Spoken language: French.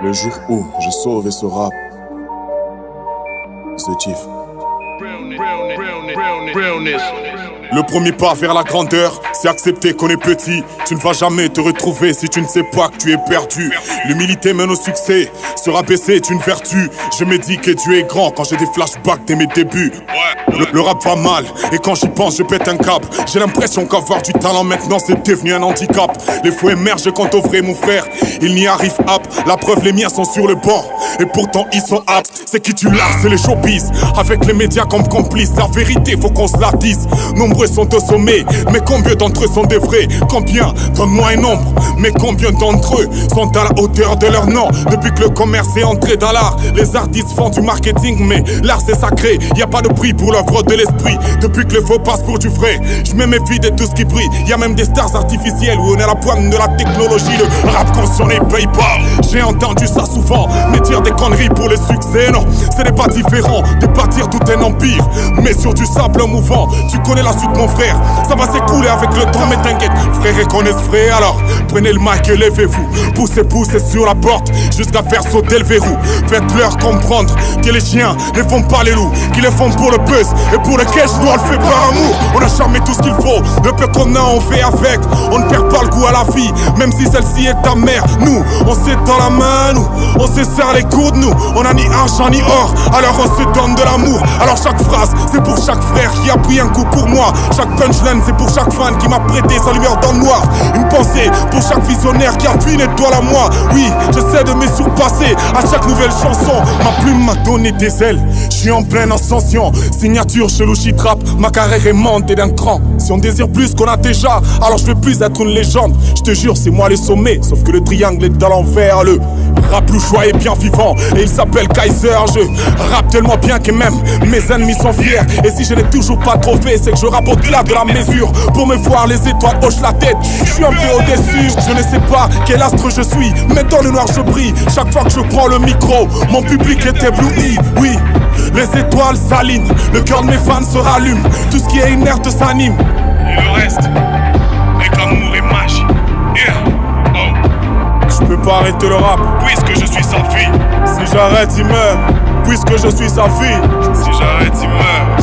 Le jour où j'ai sauvé ce rap, The Chief. Le premier pas vers la grandeur, c'est accepter qu'on est petit. Tu ne vas jamais te retrouver si tu ne sais pas que tu es perdu. L'humilité mène au succès, se rabaisser est une vertu. Je me dis que Dieu est grand quand j'ai des flashbacks dès mes débuts. Le rap va mal, et quand j'y pense je pète un câble. J'ai l'impression qu'avoir du talent maintenant c'est devenu un handicap. Les faux émergent quand au vrai mon frère, ils n'y arrivent pas. La preuve les miens sont sur le banc, et pourtant ils sont aptes. C'est qui tu largues, c'est les showbiz, avec les médias comme complices. La vérité faut qu'on se la dise. Nombreux sont au sommet, mais combien d'entre eux sont des vrais? Combien? Donne-moi un nombre. Mais combien d'entre eux sont à la hauteur de leur nom? Depuis que le commerce est entré dans l'art, les artistes font du marketing, mais l'art c'est sacré, y a pas de prix pour l'œuvre de l'esprit. Depuis que le faux passe pour du vrai, je me méfie de tout ce qui brille. Y a même des stars artificielles où on est à la pointe de la technologie. Le rap conscient ne paye pas. J'ai entendu ça souvent, mais dire des conneries pour le succès, non, ce n'est pas différent de bâtir tout un empire, mais sur du sable mouvant. Tu connais la suite mon frère, ça va s'écouler avec le temps, mais t'inquiète, frère reconnaissent vrai. Alors prenez le mic et levez-vous, poussez sur la porte jusqu'à faire sauter le verrou. Faites-leur comprendre que les chiens ne font pas les loups, qu'ils le font pour le buzz et pour le cash. Nous on le fait par amour, on a jamais tout ce qu'il faut. Le peu qu'on a on fait avec, on ne perd pas le goût à la vie, même si celle-ci est ta mère. Nous on s'étend la main, nous on se serre les coudes, nous on a ni argent ni or, alors on se donne de l'amour. Alors chaque phrase c'est pour chaque frère qui a pris un coup pour moi. Chaque punchline c'est pour chaque fan qui m'a prêté sa lumière dans le noir. Une pensée pour chaque visionnaire qui a fui une étoile à moi. Oui, j'essaie de me surpasser à chaque nouvelle chanson. Ma plume m'a donné des ailes, je suis en pleine ascension. Signature chelou shit rap, ma carrière est montée d'un cran. Si on désire plus qu'on a déjà, alors je veux plus être une légende. Je te jure c'est moi le sommet, sauf que le triangle est à l'envers. Le rap louchois est bien vivant et il s'appelle Kaiser. Je rappe tellement bien que même mes ennemis sont fiers. Et si je n'ai toujours pas trop fait, c'est que je rappe au-delà de la mesure. Pour me voir les étoiles hoche la tête, je suis un peu au-dessus. Je ne sais pas quel astre je suis, mais dans le noir je brille. Chaque fois que je prends le micro, mon public est ébloui. Oui, les étoiles s'alignent, le cœur de mes fans se rallume. Tout ce qui est inerte s'anime. Et le reste est amour et magie. Yeah. Oh. Je peux pas arrêter le rap, Puisque je suis sa fille. si j'arrête il meurt. Puisque je suis sa fille, Si j'arrête, il meurt.